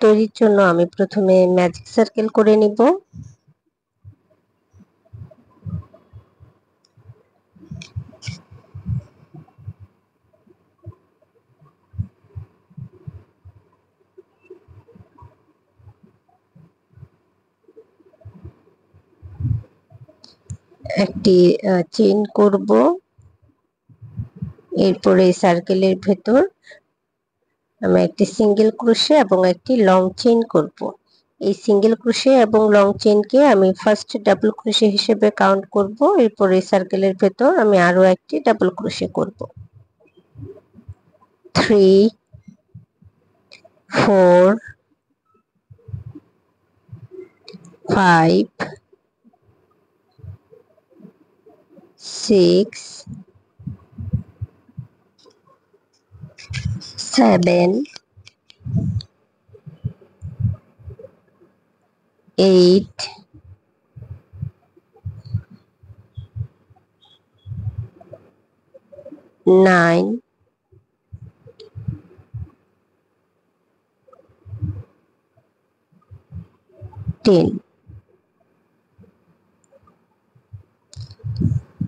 তৈরির জন্য আমি প্রথমে ম্যাজিক সার্কেল করে নিব। একটি চেইন করব। এরপরে এই সার্কেলের ভেতর আমি একটি সিঙ্গেল ক্রোশে এবং একটি লং চেইন করব। এই সিঙ্গেল ক্রোশে এবং লং চেইনকে আমি ফার্স্ট ডাবল ক্রোশে হিসেবে কাউন্ট করব। এরপর এই সার্কেলের ভেতর আমি আরো একটি ডাবল ক্রোশে করব। 3 4 5 6 7 8 9 10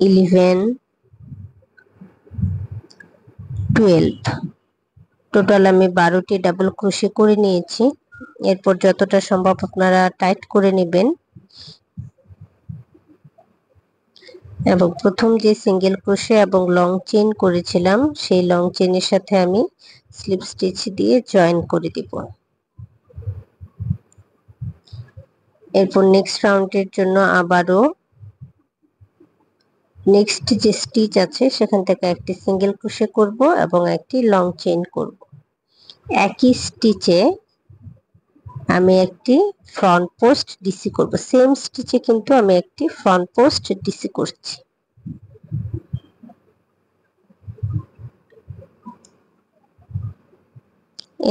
11 12 টোটাল আমি 12টি ডাবল ক্রোশে করে নিয়েছি। এরপর যতটা সম্ভব আপনারা টাইট করে নেবেন এবং প্রথম যে সিঙ্গেল ক্রোশে এবং লং চেইন করেছিলাম সেই লং চেইনের সাথে আমি স্লিপ স্টিচ দিয়ে জয়েন করে দিব। এরপর নেক্সট রাউন্ডের জন্য আবারও নেক্সট যে স্টিচ আছে সেখান থেকে একটি সিঙ্গেল ক্রোশে করব এবং একটি লং চেইন করব। একই স্টিচে আমি একটি ফ্রন্ট পোস্ট ডিসি করব। সেম স্টিচে কিন্তু আমি একটি ফ্রন্ট পোস্ট ডিসি করছি।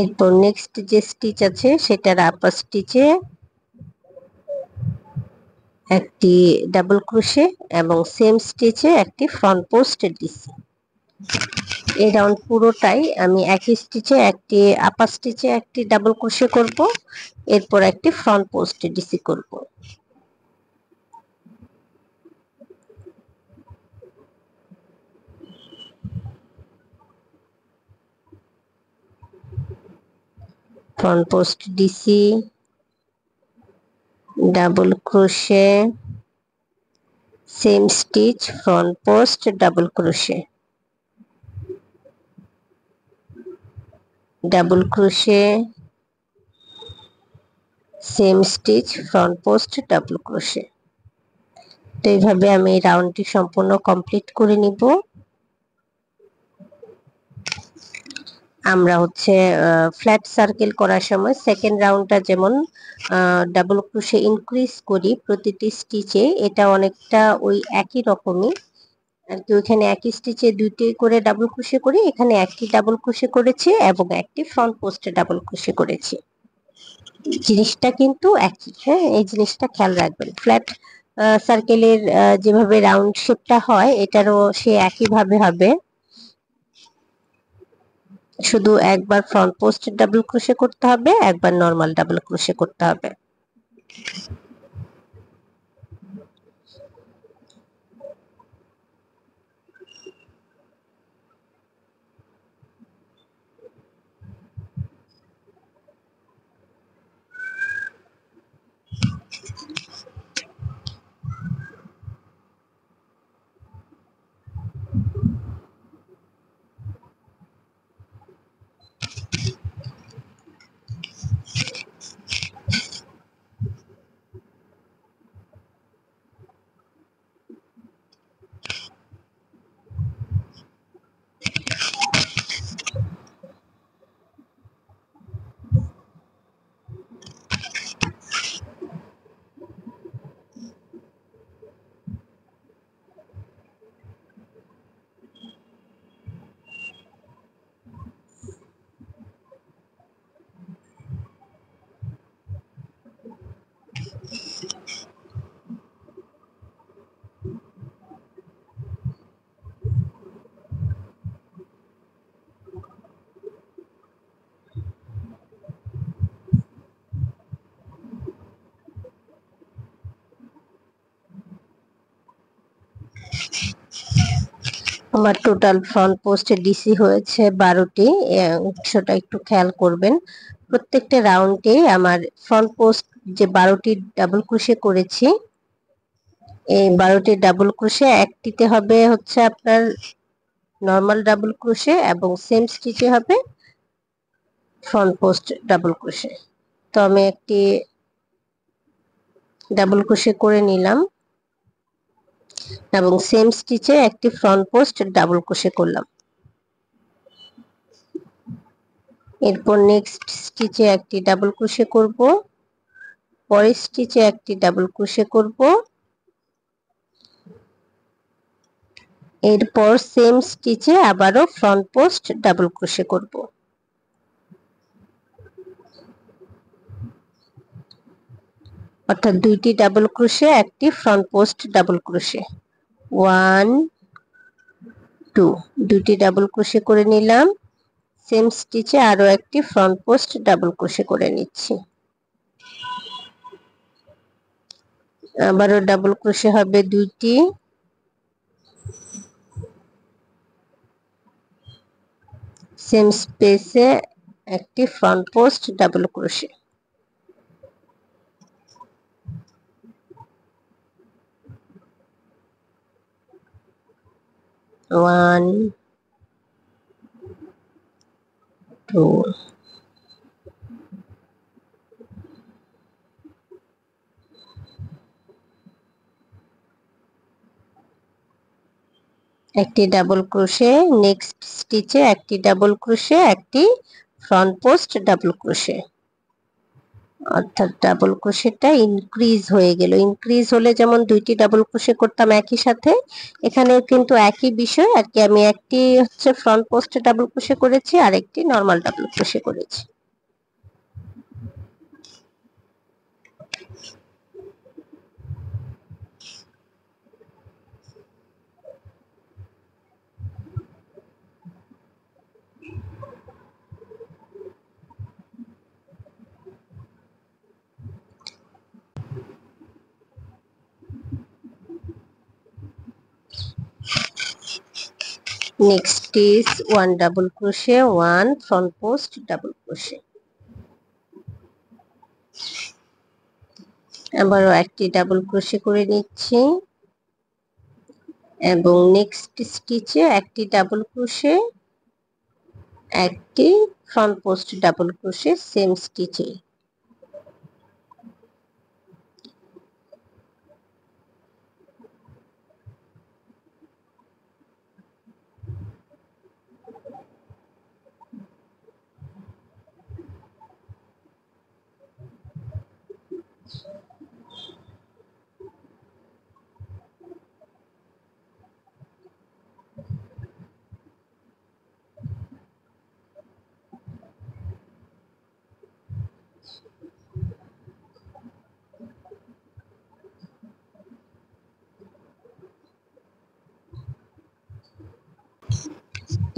এরপর নেক্সট যে স্টিচ আছে সেটার আপার স্টিচে একটি ডাবল ক্রোশে এবং সেম স্টিচে একটি ফ্রন্ট পোস্ট দিছি। এই রাউন্ড পুরোটাই আমি একই স্টিচে একটি আপার স্টিচে একটি ডাবল ক্রোশে করব, এরপর একটি ফ্রন্ট পোস্ট ডিসি করব। Front post DC, double crochet, same stitch, front post, double crochet, double crochet, same stitch, front post, double crochet. তো এইভাবে আমি রাউন্ডটি সম্পূর্ণ কমপ্লিট করে নিব। আমরা হচ্ছে ফ্ল্যাট সার্কেল করার সময় সেকেন্ড রাউন্ডটা যেমন ডাবল ক্রোশে ইনক্রিজ করি প্রতিটি স্টিচে, এটা অনেকটা ওই একই রকমই আর কি। ওইখানে একই স্টিচে দুইটি করে ডাবল ক্রোশে করি, এখানে একটি ডাবল ক্রোশে করেছি এবং একটি ফ্রন্ট পোস্টে ডাবল ক্রোশে করেছি। জিনিসটা কিন্তু একই, হ্যাঁ, এই জিনিসটা খেয়াল রাখবেন। ফ্ল্যাট সার্কেলের যেভাবে রাউন্ড শেপটা হয় এটারও সে একই ভাবে হবে, শুধু একবার ফ্রন্ট পোস্ট ডাবল ক্রোশে করতে হবে, একবার নরমাল ডাবল ক্রোশে করতে হবে। আমার টোটাল ফ্রন্ট পোস্টে ডিসি হয়েছে 12টি। অংশটা একটু খেয়াল করবেন, প্রত্যেকটা রাউন্ডে আমার ফ্রন্ট পোস্ট যে 12টি ডাবল ক্রোশে করেছি, এই 12টি ডাবল ক্রোশে একটিতে হবে হচ্ছে আপনার নর্মাল ডাবল ক্রোশে এবং সেম স্টিচে হবে ফ্রন্ট পোস্ট ডাবল ক্রোশে। তো আমি একটি ডাবল ক্রোশে করে নিলাম এবং সেম স্টিচে একটি ফ্রন্ট পোস্ট ডাবল ক্রোশে করলাম। এরপর নেক্সট স্টিচে একটি ডাবল ক্রোশে করব, পরের স্টিচে একটি ডাবল ক্রোশে করব, এরপর সেম স্টিচে আবারও ফ্রন্ট পোস্ট ডাবল ক্রোশে করব। অর্থাৎ দুইটি ডাবল ক্রোশে একটি ফ্রন্ট পোস্ট ডাবল ক্রোশে, 1 2, দুইটি ডাবল ক্রোশে করে নিলাম, সেম স্টিচে আরো একটি ফ্রন্ট পোস্ট ডাবল ক্রোশে করে নিচ্ছি। আবারও ডাবল ক্রোশে হবে দুইটি, সেম স্পেসে একটি front post double crochet. One two, একটি ডাবল ক্রোশে, নেক্সট স্টিচে একটি ডাবল ক্রোশে, একটি ফ্রন্ট পোস্ট ডাবল ক্রোশে। অর্থাৎ ডাবল ক্রোশেটা ইনক্রিজ হয়ে গেল। ইনক্রিজ হলে যেমন দুইটি ডাবল ক্রোশে করতাম একই সাথে, এখানেও কিন্তু একই বিষয় আর কি, আমি একটি হচ্ছে ফ্রন্ট পোস্টে ডাবল ক্রোশে করেছি আর একটি নর্মাল ডাবল ক্রোশে করেছি। Next is 1 double crochet, 1 front post double crochet, আবারও একটি ডাবল ক্রোশে করে নিচ্ছি এবং নেক্সট স্টিচে একটি ডাবল ক্রোশে, একটি front post double crochet same স্টিচে।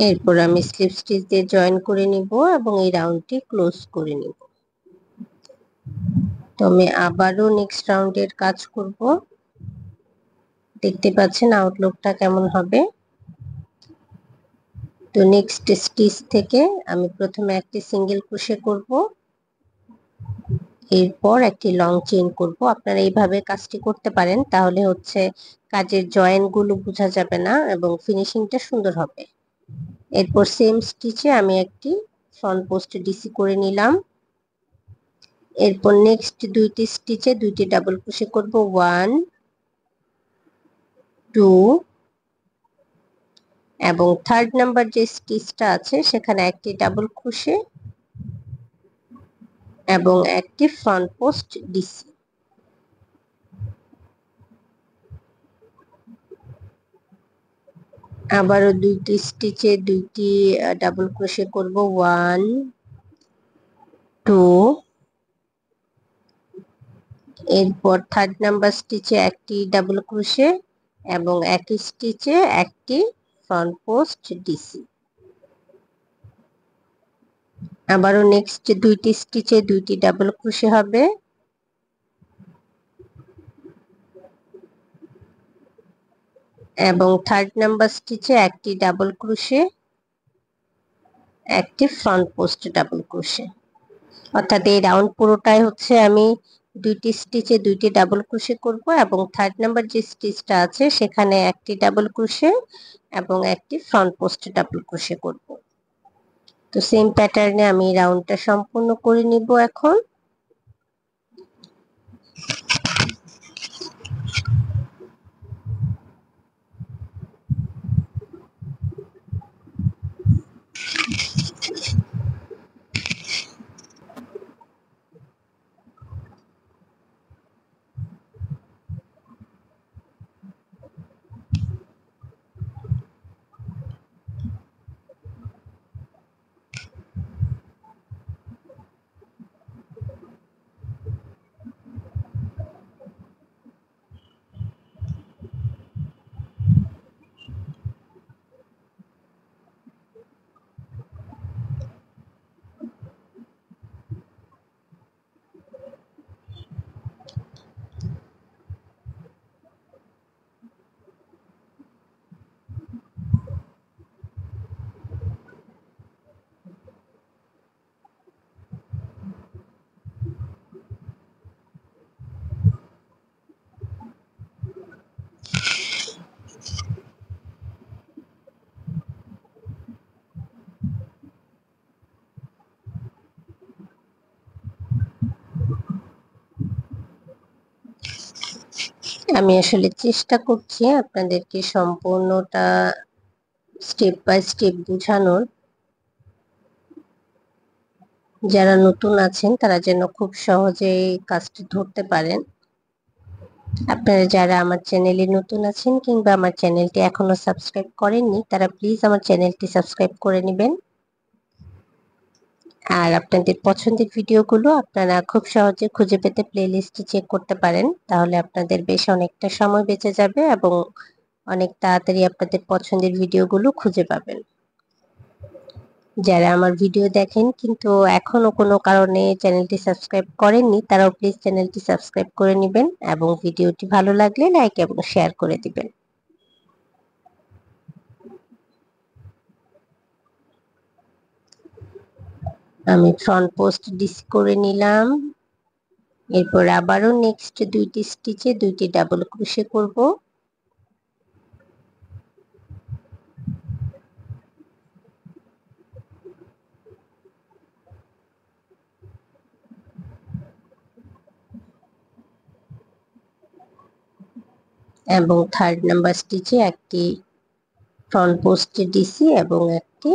এরপর আমি স্লিপ স্টিচ দিয়ে জয়েন করে নিব এবং এই রাউন্ডটি ক্লোজ করে নিব। তো আমি আবারও নেক্সট রাউন্ডের কাজ করব। দেখতে পাচ্ছেন আউটলুকটা কেমন হবে। তো নেক্সট স্টিচ থেকে আমি প্রথমে একটি সিঙ্গেল ক্রোশে করব, এরপর একটি লং চেইন করব। আপনারা এইভাবে কাজটি করতে পারেন, তাহলে হচ্ছে কাজের জয়েন্ট গুলো বোঝা যাবে না এবং ফিনিশিংটা সুন্দর হবে। এরপর সেম স্টিচে আমি একটি ফ্রন্ট পোস্ট ডিসি করে নিলাম। এরপর নেক্সট দুইটি স্টিচে দুইটি ডাবল ক্রোশে করব, 1 2 এবং থার্ড নাম্বার যে স্টিচটা আছে সেখানে একটি ডাবল ক্রোশে এবং একটি ফ্রন্ট পোস্ট ডিসি। আবারও দুইটি স্টিচে দুইটি ডাবল ক্রোশে করব, 1 2, এরপর থার্ড নাম্বার স্টিচে একটি ডাবল ক্রোশে এবং একই স্টিচে একটি ফ্রন্ট পোস্ট ডিসি। আবারও নেক্সট দুইটি স্টিচে দুইটি ডাবল ক্রোশে হবে, এবং থার্ড নাম্বার স্টিচে একটি ডাবল ক্রোশে, একটি ফ্রন্ট পোস্ট ডাবল ক্রোশে। অর্থাৎ এই রাউন্ড পুরোটাই হচ্ছে আমি দুইটি স্টিচে দুইটি ডাবল ক্রোশে করব এবং থার্ড নাম্বার যে স্টিচটা আছে সেখানে একটি ডাবল ক্রোশে এবং একটি ফ্রন্ট পোস্ট ডাবল ক্রোশে করব। তো সেম প্যাটার্নে আমি রাউন্ডটা সম্পূর্ণ করে নিব এখন। আমি আসলে চেষ্টা করছি আপনাদেরকে সম্পূর্ণটা স্টেপ বাই স্টেপ বোঝানোর, যারা নতুন আছেন তারা যেন খুব সহজেই কাজটি ধরতে পারেন। আপনারা যারা আমার চ্যানেলে নতুন আছেন কিংবা আমার চ্যানেলটি এখনো সাবস্ক্রাইব করেননি তারা প্লিজ আমার চ্যানেলটি সাবস্ক্রাইব করে নেবেন। আর আপনাদের পছন্দের ভিডিওগুলো আপনারা খুব সহজে খুঁজে পেতে প্লেলিস্টে চেক করতে পারেন, তাহলে আপনাদের বেশ অনেকটা সময় বেঁচে যাবে এবং অনেক তাড়াতাড়ি আপনাদের পছন্দের ভিডিওগুলো খুঁজে পাবেন। যারা আমার ভিডিও দেখেন কিন্তু এখনো কোনো কারণে চ্যানেলটি সাবস্ক্রাইব করেননি তারাও প্লিজ চ্যানেলটি সাবস্ক্রাইব করে নেবেন এবং ভিডিওটি ভালো লাগলে লাইক এবং শেয়ার করে দিবেন। আমি ফ্রন্ট পোস্ট ডিসি করে নিলাম। এরপর আবারও নেক্সট দুইটি স্টিচে দুইটি ডাবল ক্রোশে করব। এবং থার্ড নাম্বার স্টিচে একটি ফ্রন্ট পোস্টে ডিসি এবং একটি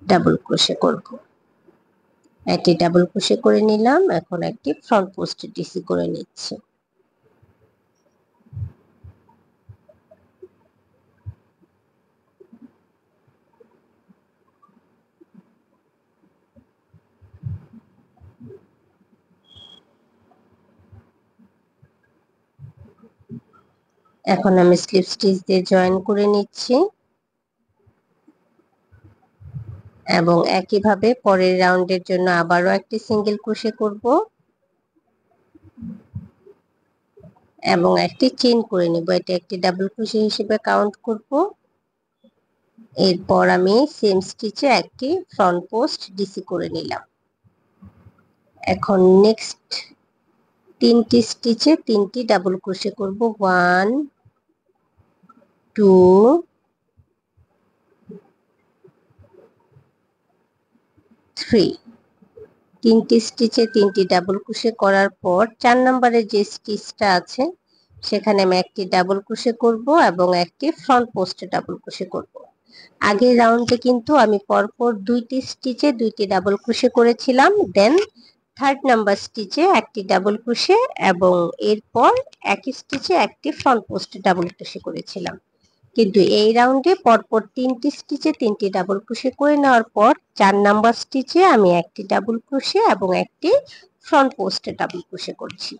ডাবল ক্রোশে করব। একটি ডাবল ক্রোশে করে নিলাম, এখন একটি ফ্রন্ট পোস্টে ডিসি করে নিচ্ছি। এখন আমি স্লিপ স্টিচ দিয়ে জয়েন করে নিচ্ছি এবং একইভাবে পরের রাউন্ডের জন্য আবারও একটি সিঙ্গেল ক্রোশে করব এবং একটি চেইন করে নিব। এটা একটি ডাবল ক্রোশে হিসেবে কাউন্ট করব। এরপর আমি সেম স্টিচে একটি ফ্রন্ট পোস্ট ডিসি করে নিলাম। এখন নেক্সট তিনটি স্টিচে তিনটি ডাবল ক্রোশে করব, 1 2 3। তিনটি স্টিচে তিনটি ডাবল ক্রোশে করার পর 4 নম্বরে যে স্টিচটা আছে সেখানে আমি একটি ডাবল ক্রোশে করব এবং একটি ফ্রন্ট পোস্টে ডাবল ক্রোশে করব। আগের রাউন্ডে কিন্তু আমি পরপর দুইটি স্টিচে দুইটি ডাবল ক্রোশে করেছিলাম, দেন থার্ড নাম্বার স্টিচে একটি ডাবল ক্রোশে এবং এরপর একই স্টিচে একটি ফ্রন্ট পোস্টে ডাবল ক্রোশে করেছিলাম। কিন্তু এই রাউন্ডে পরপর তিনটি স্টিচে তিনটি ডাবল ক্রোশে করে নেওয়ার পর 4 নাম্বার স্টিচে আমি একটি ডাবল ক্রোশে এবং একটি ফ্রন্ট পোস্টে ডাবল ক্রোশে করছি।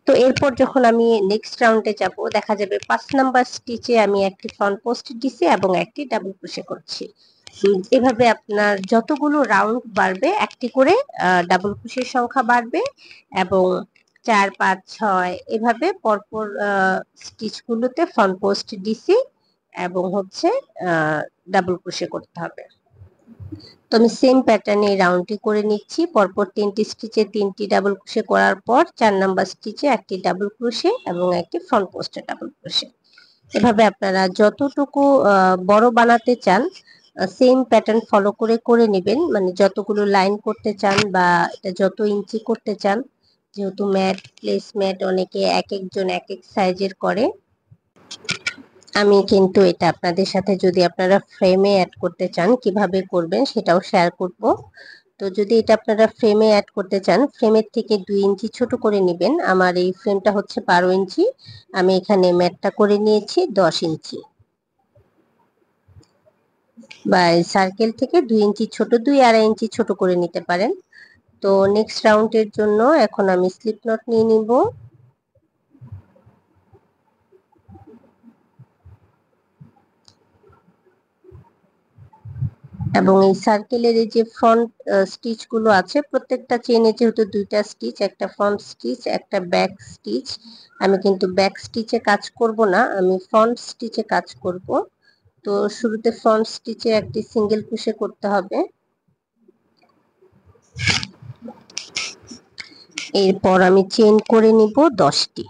তো এরপর যখন আমি নেক্সট রাউন্ডে যাব দেখা যাবে 5 নাম্বার স্টিচে আমি একটি ফ্রন্ট পোস্ট ডিসি এবং একটি ডাবল ক্রোশে করছি। এভাবে আপনার যতগুলো রাউন্ড বাড়বে একটি করে ডাবল ক্রোশের সংখ্যা বাড়বে এবং 4 5 6 এভাবে পরপর স্টিচগুলোতে ফ্রন্ট পোস্ট দিছি এবং হচ্ছে ডাবল ক্রোশে করতে হবে। তো আমি সেম প্যাটার্নে এই রাউন্ডটি করে নিচ্ছি। পরপর 3টি স্টিচে 3টি ডাবল ক্রোশে করার পর 4 নাম্বার স্টিচে একটি ডাবল ক্রোশে এবং একটি ফ্রন্ট পোস্টে ডাবল ক্রোশে। এভাবে আপনারা যতটুকু বড় বানাতে চান সেম প্যাটার্ন ফলো করে করে নেবেন, মানে যতগুলো লাইন করতে চান বা এটা যত ইঞ্চি করতে চান, যেহেতু ম্যাট প্লেস ম্যাট অনেকে এক একজন এক এক সাইজের করে। আমি কিন্তু এটা আপনাদের সাথে যদি আপনারা ফ্রেমে অ্যাড করতে চান কিভাবে করবেন সেটাও শেয়ার করব। তো যদি এটা আপনারা ফ্রেমে অ্যাড করতে চান ফ্রেমের থেকে 2 ইঞ্চি ছোট করে নেবেন। আমার এই ফ্রেমটা হচ্ছে 12 ইঞ্চি, আমি এখানে ম্যাটটা করে নিয়েছি 10 ইঞ্চি, বা সার্কেল থেকে 2 ইঞ্চি ছোট 2.5 ইঞ্চি ছোট করে নিতে পারেন। তো নেক্সট রাউন্ডের জন্য এখন আমি স্লিপ নট নিয়ে নিব এবং এই সার্কেলের এই যে ফ্রন্ট স্টিচ গুলো আছে প্রত্যেকটা চেইনে যেহেতু 2টা স্টিচ, একটা ফ্রন্ট স্টিচ একটা ব্যাক স্টিচ, আমি কিন্তু ব্যাক স্টিচে কাজ করব না, আমি ফ্রন্ট স্টিচে কাজ করব। তো শুরুতে ফ্রন্ট স্টিচে একটি সিঙ্গেল ক্রোশে করতে হবে, এরপর আমি চেইন করে নিব 10টি।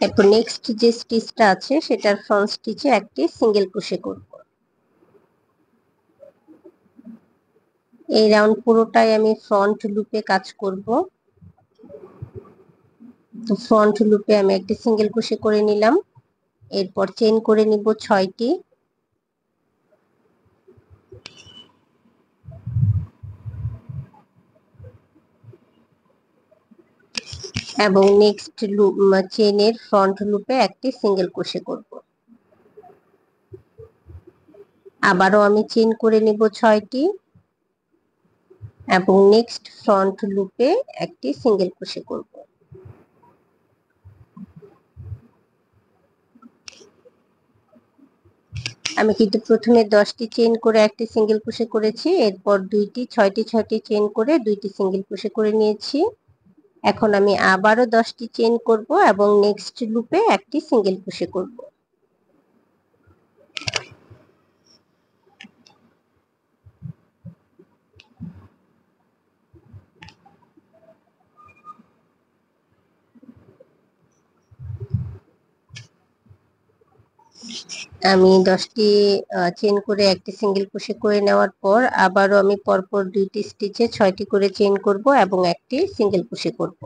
এরপর নেক্সট যে স্টিচটা আছে সেটার ফ্রন্ট স্টিচে একটি সিঙ্গেল ক্রোশে করব। এই রাউন্ড পুরোটাই আমি ফ্রন্ট লুপে কাজ করব। তো ফ্রন্ট লুপে আমি একটি সিঙ্গেল ক্রোশে করে নিলাম, এরপর চেইন করে নিব 6টি এবং নেক্সট লুপ চেইনের ফ্রন্ট লুপে একটি সিঙ্গেল ক্রোশে করব। আবারও আমি চেইন করে নিব 6টি এবং নেক্সট ফ্রন্ট লুপে একটি সিঙ্গেল ক্রোশে করব। আমি কিন্তু প্রথমে 10টি চেইন করে একটি সিঙ্গেল ক্রোশে করেছি, এরপর 2টি 6টি চেইন করে 2টি সিঙ্গেল ক্রোশে করে নিয়েছি। এখন আমি আবারও 10টি চেইন করব এবং নেক্সট লুপে একটি সিঙ্গেল ক্রোশে করব। আমি 10টি চেইন করে একটি সিঙ্গেল ক্রোশে করে নেওয়ার পর আবারও আমি পরপর 2টি স্টিচে 6টি করে চেইন করব এবং একটি সিঙ্গেল ক্রোশে করব।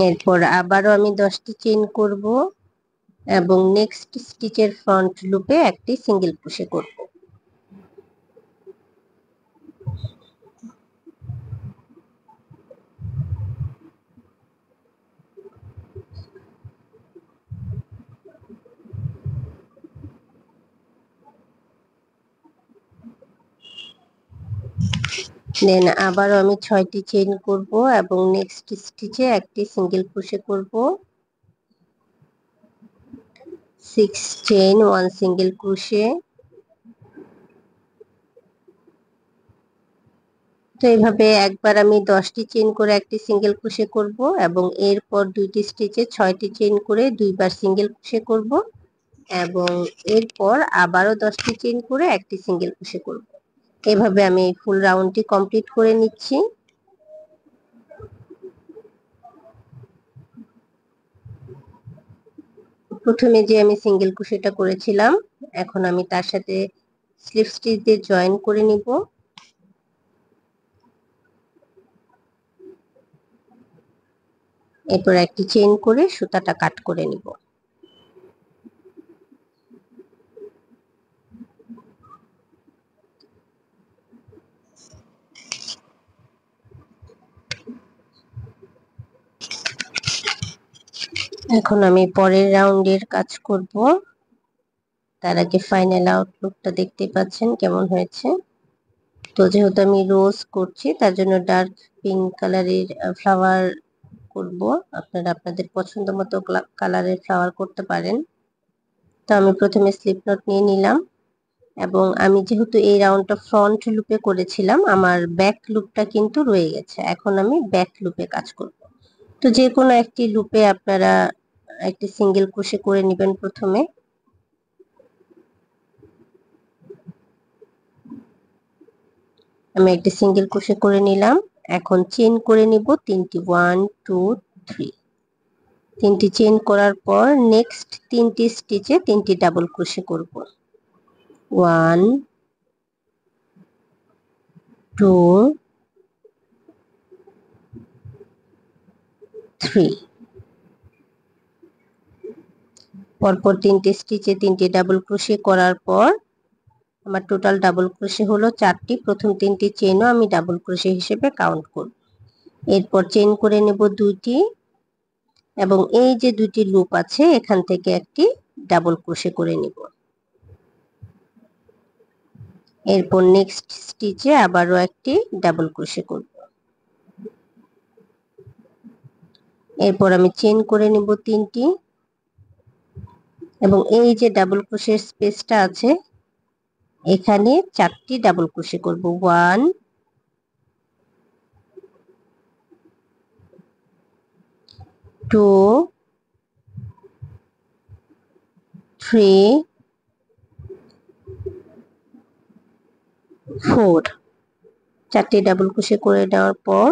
এরপর আবারও আমি 10টি চেইন করব এবং নেক্সট স্টিচের ফ্রন্ট লুপে একটি সিঙ্গেল ক্রোশে করব। দেন আবারও আমি 6টি চেইন করব এবং নেক্সট স্টিচে একটি সিঙ্গেল ক্রোশে করব। 6 চেইন 1 সিঙ্গেল ক্রোশে। তো এইভাবে একবার আমি 10টি চেইন করে একটি সিঙ্গেল ক্রোশে করব এবং এরপর 2টি স্টিচে 6টি চেইন করে 2বার সিঙ্গেল ক্রোশে করব এবং এরপর আবারও 10টি চেইন করে একটি সিঙ্গেল ক্রোশে করব। এভাবে আমি ফুল রাউন্ডটি কমপ্লিট করে নিচ্ছি। প্রথমে যে আমি সিঙ্গেল ক্রোশেটা করেছিলাম এখন আমি তার সাথে স্লিপ স্টিচ দিয়ে জয়েন করে নিব। এরপর একটি চেইন করে সুতাটা কাট করে নিব। এখন আমি পরের রাউন্ডের কাজ করব। তার আগে ফাইনাল আউটলুকটা দেখতে পাচ্ছেন কেমন হয়েছে। তো যেহেতু আমি রোজ করছি তার জন্য ডার্ক পিঙ্ক কালারের ফ্লাওয়ার করব। আপনারা আপনাদের পছন্দ মতো কালারের ফ্লাওয়ার করতে পারেন। তো আমি প্রথমে স্লিপ নট নিয়ে নিলাম এবং আমি যেহেতু এই রাউন্ডটা ফ্রন্ট লুপে করেছিলাম আমার ব্যাক লুপটা কিন্তু রয়ে গেছে। এখন আমি ব্যাক লুপে কাজ করব। তো যে কোনো একটি লুপে আপনারা একটি সিঙ্গেল ক্রোশে করে নেবেন প্রথমে। আমি একটি সিঙ্গেল ক্রোশে করে নিলাম। এখন চেইন করে নিব তিনটি 1 2 3। তিনটি চেইন করার পর নেক্সট তিনটি স্টিচে তিনটি ডাবল ক্রোশে করব। 1 2 3। পরপর তিনটি স্টিচে তিনটি ডাবল ক্রোশে করার পর আমার টোটাল ডাবল ক্রোশে হলো 4টি। প্রথম তিনটি চেইনও আমি ডাবল ক্রোশে হিসেবে কাউন্ট করব। এরপর চেইন করে নেব 2টি এবং এই যে 2টি লুপ আছে এখান থেকে একটি ডাবল ক্রোশে করে নিব। এরপর নেক্সট স্টিচে আবারও একটি ডাবল ক্রোশে করব। এরপর আমি চেইন করে নিব 3টি এবং এই যে ডাবল ক্রোশের স্পেসটা আছে এখানে 4টি ডাবল ক্রোশে করব। 1 2 3 4। 4টি ডাবল ক্রোশে করে নেওয়ার পর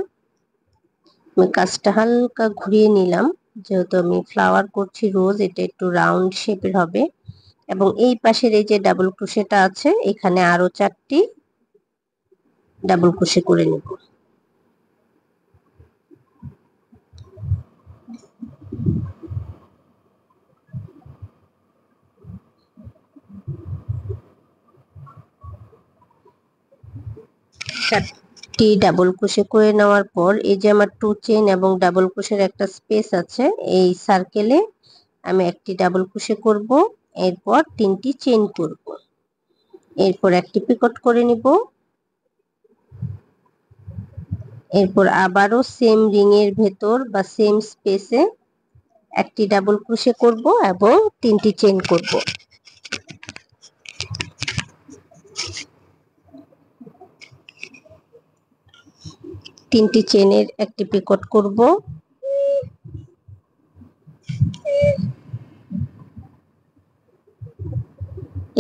আমি কাজটা হালকা ঘুরিয়ে নিলাম। যেহেতু আমি ফ্লাওয়ার করছি রোজ, এটা একটু রাউন্ড শেপের হবে এবং এই পাশের এই যে ডাবল ক্রোশেটা আছে এখানে আরো 4টি ডাবল ক্রোশে করে নেব। চারটি ডাবল ক্রোশে করে নেওয়ার পর এই যে আমার 2 চেইন এবং ডাবল ক্রোশের একটা স্পেস আছে এই সার্কেলে আমি একটি ডাবল ক্রোশে করব। এরপর 3টি চেইন করব। এরপর একটি পিকট করে নিব। এরপর আবারও সেম রিং এর ভেতর বা সেম স্পেসে একটি ডাবল ক্রোশে করব এবং 3টি চেইন করব। তিনটি চেইনের একটি পিকট করব।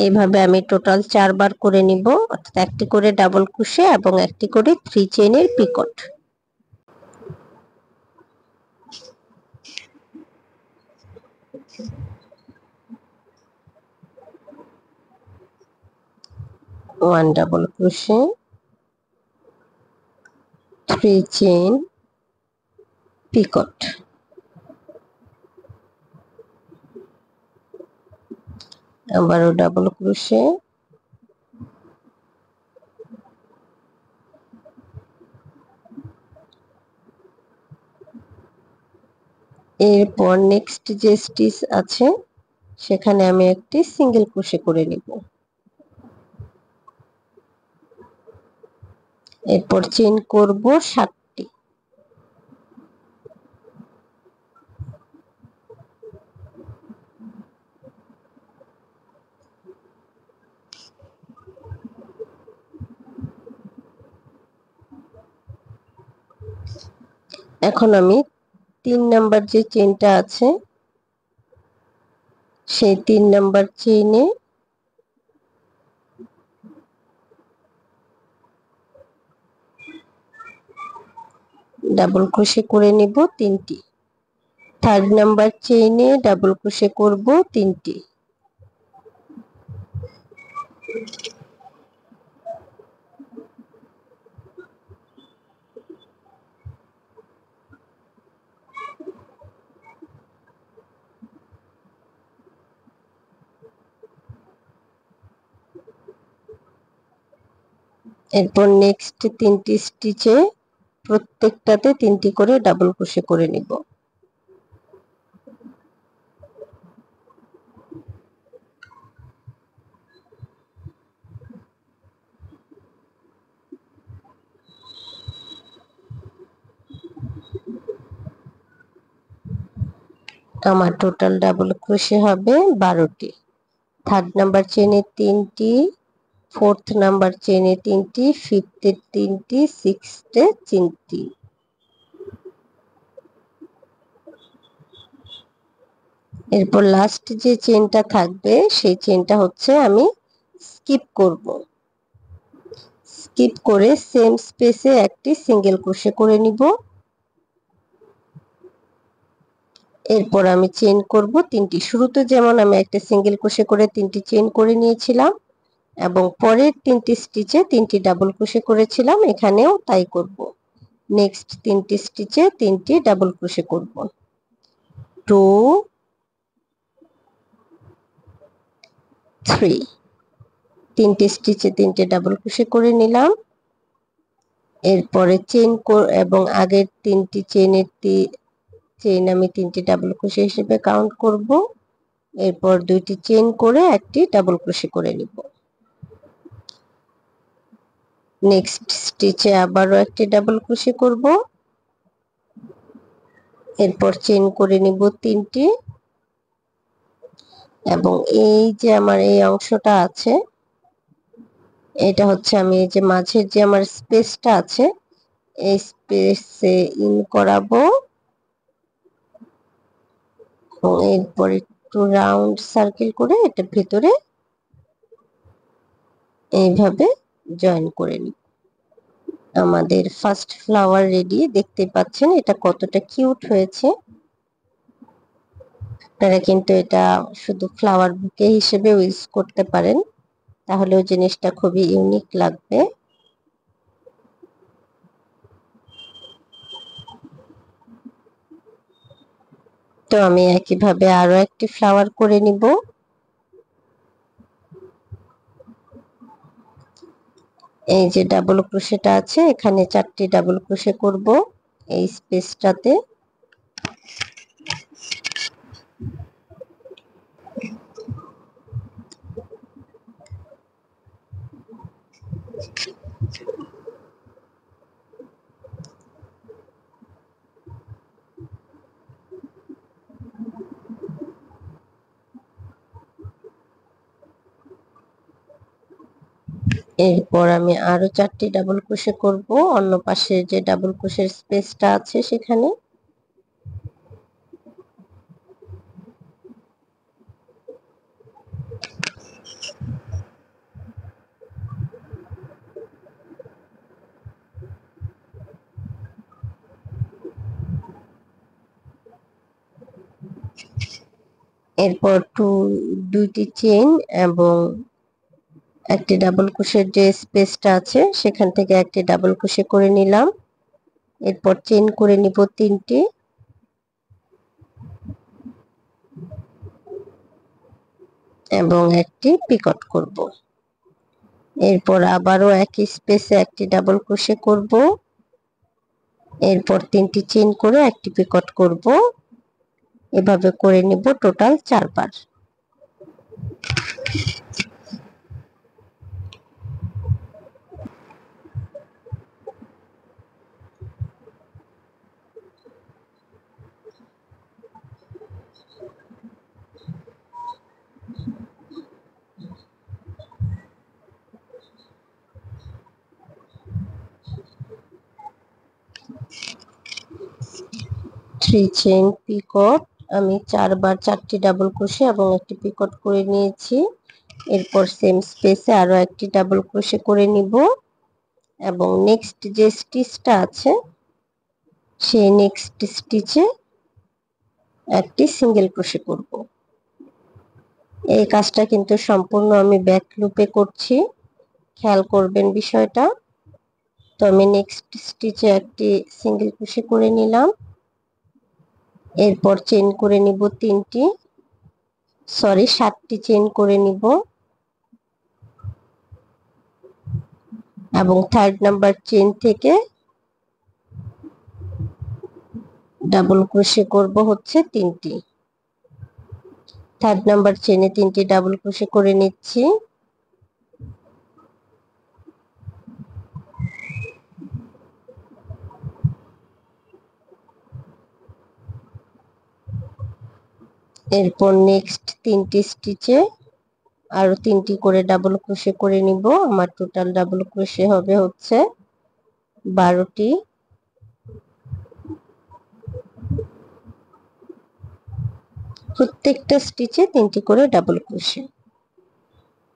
এইভাবে আমি টোটাল 4 বার করে নিব, অর্থাৎ একটি করে ডাবল ক্রোশে এবং একটি করে 3 চেইনের picot. One double crochet, 3 chain, picot. আবারও ডাবল ক্রোশে, এরপর নেক্সট যে স্টিচ আছে সেখানে আমি একটি সিঙ্গেল ক্রোশে করে নিব। এরপর চেইন করব 7টি। এখন আমি 3 নাম্বার যে চেইনটা আছে সেই 3 নাম্বার চেইনে ডাবল ক্রোশে করে নিব 3টি। থার্ড নাম্বার চেইনে ডাবল ক্রোশে করব 3টি। এরপর নেক্সট 3টি স্টিচে প্রত্যেকটাতে 3টি করে ডাবল ক্রোশে করে নিব। আমার টোটাল ডাবল ক্রোশে হবে 12টি। থার্ড নাম্বার চেনে 3টি, ফোর্থ নাম্বার চেনে 3টি, ফিফথে 3টি, সিক্সথে 3টি। এরপর লাস্ট যে চেনটা থাকবে সেই চেনটা হচ্ছে আমি স্কিপ করব। স্কিপ করে সেম স্পেসে একটি সিঙ্গেল ক্রোশে করে নিব। এরপর আমি চেন করব 3টি। শুরুতে যেমন আমি একটা সিঙ্গেল ক্রোশে করে 3টি চেন করে নিয়েছিলাম এবং পরের 3টি স্টিচে 3টি ডাবল ক্রোশে করেছিলাম, এখানেও তাই করব। নেক্সট 3টি স্টিচে 3টি ডাবল ক্রোশে করব। 2 3 3টি স্টিচে 3টে ডাবল ক্রোশে করে নিলাম। এরপরে চেন এবং আগের 3টি চেন আমি 3টি ডাবল ক্রোশে হিসেবে কাউন্ট করব। এরপর 2টি চেন করে একটি ডাবল ক্রোশে করে নিব। নেক্সট স্টিচে আবারও একটি ডাবল ক্রোশে করব। এরপর চেন করে নিব 3টি এবং এই যে আমার এই অংশটা আছে, এটা হচ্ছে আমি এই যে মাঝের যে আমার স্পেসটা আছে এই স্পেসে ইন করাবো এবং এরপর একটু রাউন্ড সার্কেল করে এটা ভেতরে এইভাবে জয়েন করে নিব। আমাদের ফার্স্ট ফ্লাওয়ার রেডি। দেখতে পাচ্ছেন এটা কতটা কিউট হয়েছে। আপনারা কিন্তু এটা শুধু ফ্লাওয়ার বুকে হিসেবে ইউজ করতে পারেন, তাহলেও জিনিসটা খুবই ইউনিক লাগবে। তো আমি একইভাবে আরো একটি ফ্লাওয়ার করে নিব। এই যে ডাবল ক্রোশেটা আছে এখানে 4টি ডাবল ক্রোশে করব এই স্পেসটাতে। এরপর আমি আরো 4টি ডাবল ক্রোশে করব অন্য পাশে যে ডাবল ক্রোশের স্পেসটা আছে সেখানে। এরপর 2টি চেইন এবং একটি ডাবল ক্রোশের যে স্পেসটা আছে সেখান থেকে একটি ডাবল ক্রোশে করে নিলাম। এরপর চেইন করে নিব 3টি এবং একটি পিকট করব। এরপর আবারও একই স্পেসে একটি ডাবল ক্রোশে করব। এরপর 3টি চেইন করে একটি পিকট করব। এভাবে করে নিব টোটাল 4 বার। থ্রি চেইন পিকট আমি 4 বার 4টি ডাবল ক্রোশে এবং একটি পিকট করে নিয়েছি। এরপর সেম স্পেসে আরো একটি ডাবল ক্রোশে করে নিব এবং নেক্সট যে স্টিচটা আছে সেই নেক্সট স্টিচে একটি সিঙ্গেল ক্রোশে করব। এই কাজটা কিন্তু সম্পূর্ণ আমি ব্যাক লুপে করছি, খেয়াল করবেন বিষয়টা। তো আমি নেক্সট স্টিচে একটি সিঙ্গেল ক্রোশে করে নিলাম। এরপর চেইন করে নিব 7টি চেইন করে নিব এবং থার্ড নাম্বার চেইন থেকে ডাবল ক্রোশে করব হচ্ছে 3টি। থার্ড নাম্বার চেইনে 3টি ডাবল ক্রোশে করে নিচ্ছি। এরপর নেক্সট 3টি স্টিচে আরো 3টি করে ডাবল ক্রোশে করে নিব। আমার টোটাল ডাবল ক্রোশে হবে হচ্ছে 12টি। প্রত্যেকটা স্টিচে 3টি করে double crochet.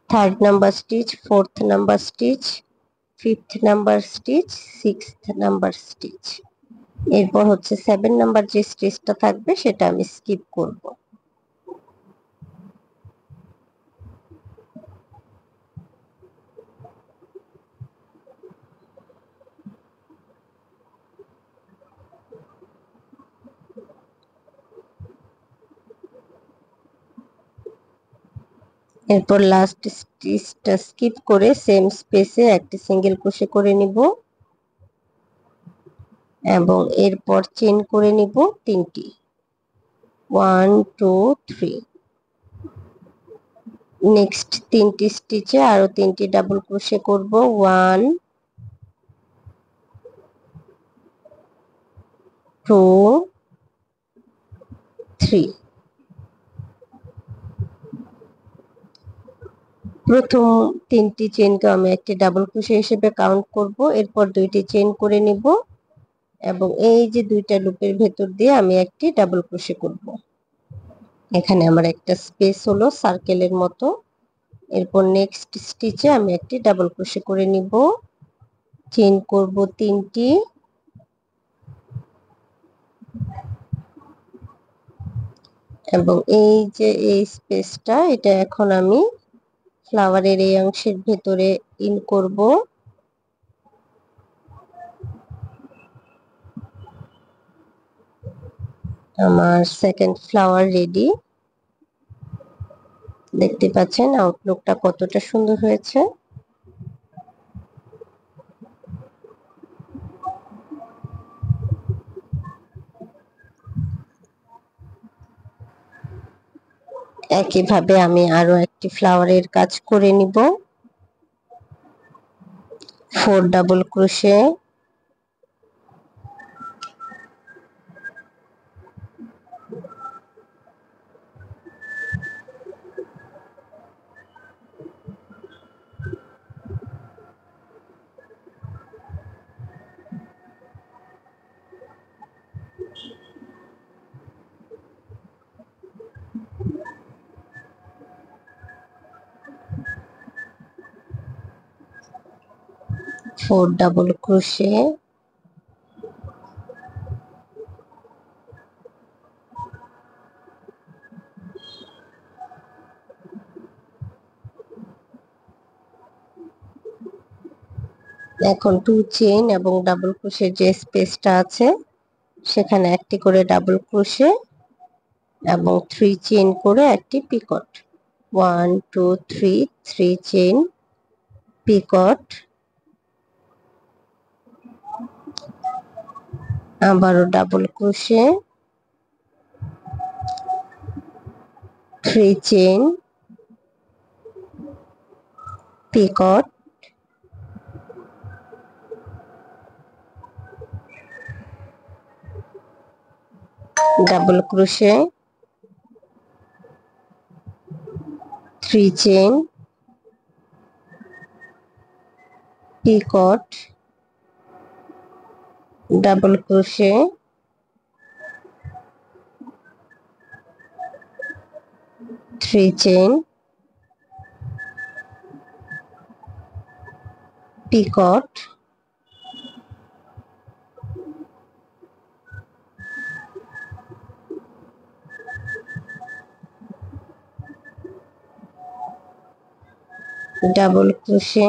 3rd number stitch, 4th number stitch, 5th number stitch, 6th number stitch. এরপর হচ্ছে 7 নাম্বার যে স্টিচটা থাকবে সেটা আমি স্কিপ করব। এরপর লাস্ট স্টিচটা স্কিপ করে সেম স্পেসে একটি সিঙ্গেল ক্রোশে করে নিব এবং এরপর চেইন করে নিব 3টি। 1 2 3। নেক্সট 3টি স্টিচে আরো 3টি ডাবল ক্রোশে করব। 1 2 3। প্রথম 3টি চেইনকে আমি একটি ডাবল ক্রোশে হিসেবে কাউন্ট করব। এরপর 2টি চেইন করে নিব এবং এই যে 2টা লুপের ভেতর দিয়ে আমি একটি ডাবল ক্রোশে করব। এখানে আমার একটা স্পেস হলো সার্কেলের মতো। এরপর নেক্সট স্টিচে আমি একটি ডাবল ক্রোশে করে নিব, চেইন করব 3টি এবং এই যে এই স্পেসটা এটা এখন আমি ফ্লাওয়ারের এই অংশের ভেতরে ইন করব। আমার সেকেন্ড ফ্লাওয়ার রেডি। দেখতে পাচ্ছেন আউটলুকটা কতটা সুন্দর হয়েছে। একইভাবে আমি আরো একটি ফ্লাওয়ারের কাজ করে নিব। 4 double crochet, four double crochet, এখন 2 চেইন এবং ডাবল ক্রোশের যে স্পেসটা আছে সেখানে একটি করে ডাবল ক্রোশে এবং 3 চেইন করে একটি পিকট। 1 2 3, 3 চেইন পিকট, আবারও double crochet, 3 chain Picot, double crochet, 3 chain Picot, double crochet, 3 chain Picot, double crochet,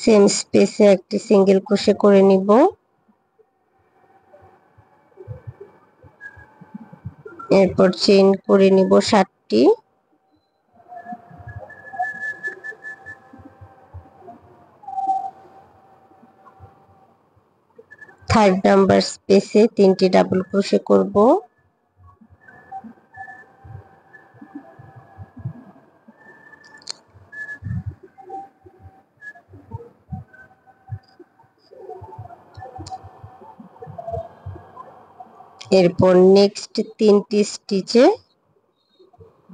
same স্পেসে একটি সিঙ্গেল ক্রোশে করে নিব। এরপর চেইন করে নিব 7টি, থার্ড নাম্বার স্পেসে 3টি ডাবল ক্রোশে করব। এরপর নেক্সট 3টি স্টিচে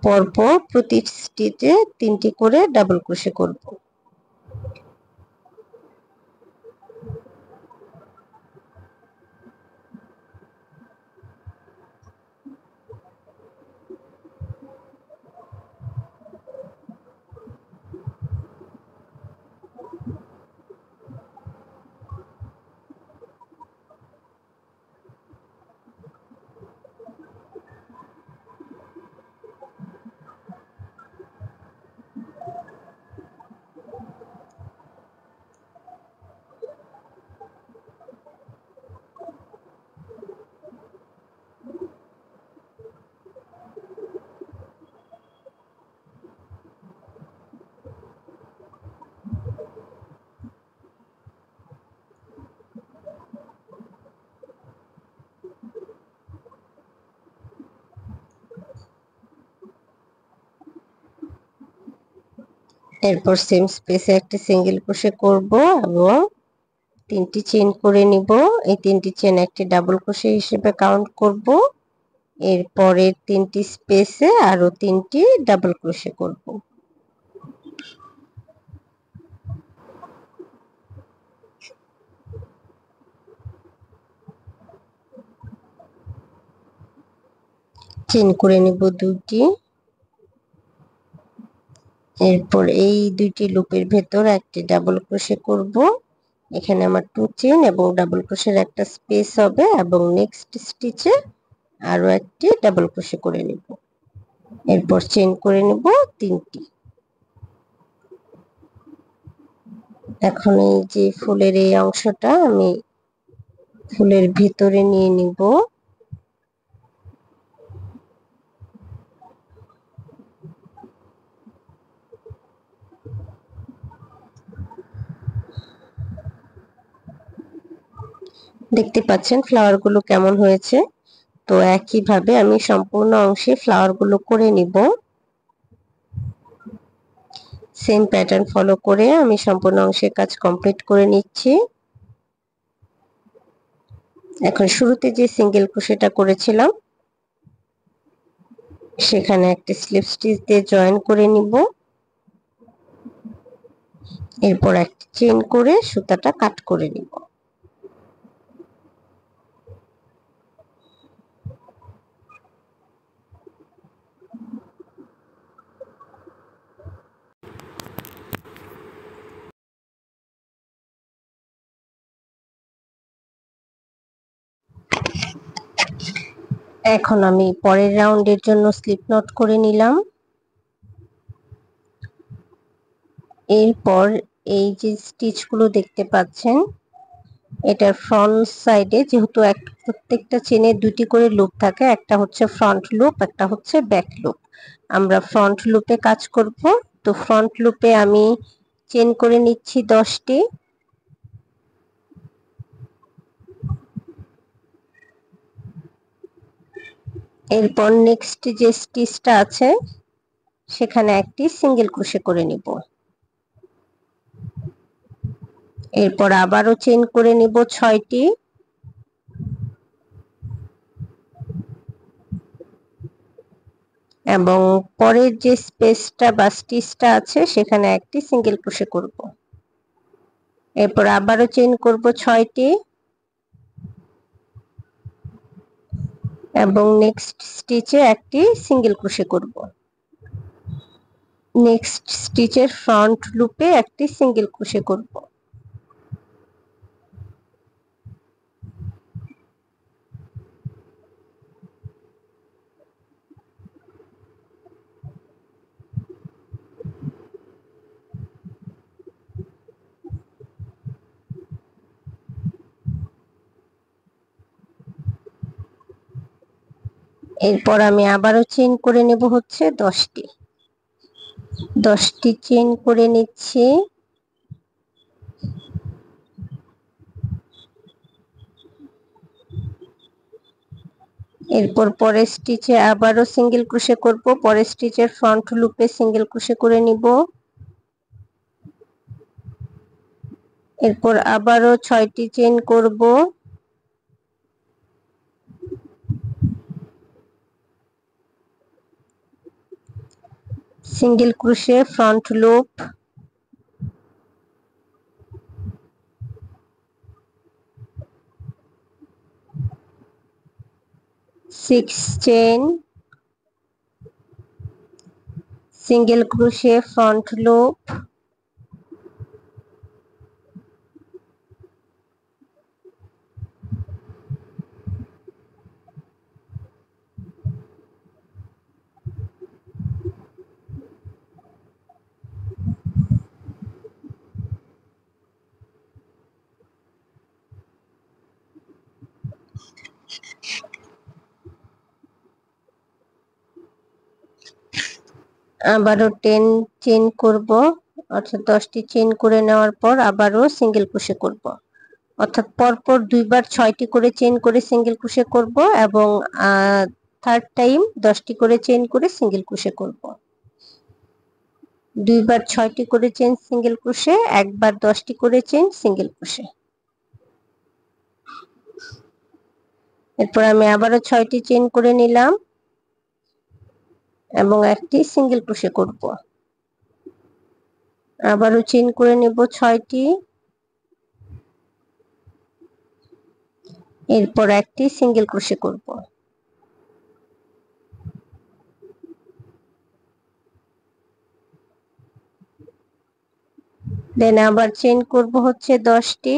পরপর প্রতি স্টিচে 3টি করে ডাবল ক্রোশে করব। এরপর সেম স্পেসে একটি সিঙ্গেল ক্রোশে করব এবং 3টি চেইন করে নিব। এই 3টি চেইন একটি ডাবল ক্রোশে হিসেবে কাউন্ট করব। এরপরের 3টি স্পেসে আরো 3টি ডাবল ক্রোশে করব। চেইন করে নিব 2টি। এরপর এই 2টি লুপের ভেতর একটি ডাবল ক্রোশে করব। এখানে আমার 2 চেইন এবং ডাবল ক্রোশের একটা স্পেস হবে এবং নেক্সট স্টিচে আরো একটি ডাবল ক্রোশে করে নিব। এরপর চেইন করে নিব 3টি। এখন এই যে ফুলের এই অংশটা আমি ফুলের ভিতরে নিয়ে নিব। দেখতে পাচ্ছেন ফ্লাওয়ার গুলো কেমন হয়েছে। তো একইভাবে আমি সম্পূর্ণ অংশে ফ্লাওয়ার গুলো করে নিব। সেম প্যাটার্ন ফলো করে আমি সম্পূর্ণ অংশের কাজ কমপ্লিট করে নিচ্ছি। এখন শুরুতে যে সিঙ্গেল ক্রোশেটা করেছিলাম সেখানে একটা স্লিপ স্টিচ দিয়ে জয়েন করে নিব। এরপর একটা চেইন করে সুতাটা কাট করে নিব। এখন আমি পরের রাউন্ডের জন্য স্লিপ নট করে নিলাম। এরপর এই যে স্টিচগুলো দেখতে পাচ্ছেন এটার ফ্রন্ট সাইডে যেহেতু প্রত্যেকটা চেনে 2টি করে লুপ থাকে, একটা হচ্ছে ফ্রন্ট লুপ একটা হচ্ছে ব্যাক লুপ। আমরা ফ্রন্ট লুপে কাজ করব। তো ফ্রন্ট লুপে আমি চেন করে নিচ্ছি 10টি। এরপর নেক্সট যে স্টিচটা আছে সেখানে একটি সিঙ্গেল ক্রোশে করে নিব। এরপর আবারও চেইন করে নিব 6টি। এবং পরের যে স্পেসটা বা স্টিচটা আছে সেখানে একটি সিঙ্গেল ক্রোশে করব। এরপর আবারও চেইন করব 6টি এবং নেক্সট স্টিচে একটি সিঙ্গেল ক্রোশে করব। নেক্সট স্টিচের ফ্রন্ট লুপে একটি সিঙ্গেল ক্রোশে করব। এরপর আমি আবারও চেইন করে নেব হচ্ছে 10টি। 10টি চেইন করে নিচ্ছি। এরপর পরের স্টিচে আবারও সিঙ্গেল ক্রোশে করব, পরের স্টিচের ফ্রন্ট লুপে সিঙ্গেল ক্রোশে করে নিব। এরপর আবারও 6টি চেইন করব। Single crochet front loop, 6 chain, single crochet front loop, আবারও 10 চেইন করব, অর্থাৎ 10টি চেইন করে নেওয়ার পর আবারও সিঙ্গেল ক্রোশে করব, অর্থাৎ পরপর দুইবার 6টি করে চেইন করে সিঙ্গেল ক্রোশে করব এবং থার্ড টাইম 10টি করে চেইন করে সিঙ্গেল ক্রোশে করব। দুইবার 6টি করে চেইন সিঙ্গেল ক্রোশে, একবার 10টি করে চেইন সিঙ্গেল ক্রোশে। এরপর আমি আবারও 6টি চেইন করে নিলাম এবং একটি সিঙ্গেল ক্রোশে করব। আবারও চেইন করে নেব 6টি, এরপর একটি সিঙ্গেল ক্রোশে করব। দেন আবার চেইন করব হচ্ছে 10টি,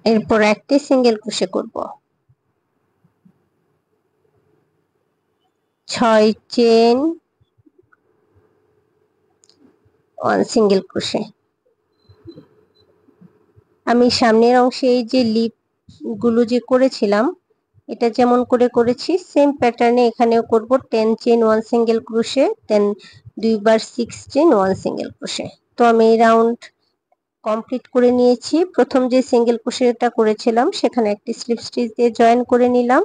এরপর একটি সিঙ্গেল ক্রোশে করব। 6 চেইন, 1 সিঙ্গেল ক্রোশে। আমি সামনের অংশে এই যে লিপ গুলো যে করেছিলাম, এটা যেমন করে করেছি সেম প্যাটার্নে এখানেও করব। 10 চেইন 1 সিঙ্গেল ক্রোশে, দেন দুইবার 6 চেইন 1 সিঙ্গেল ক্রোশে। তো আমি এই রাউন্ড কমপ্লিট করে নিয়েছি। প্রথম যে সিঙ্গেল ক্রোশেটা করেছিলাম সেখানে একটি স্লিপ স্টিচ দিয়ে জয়েন করে নিলাম।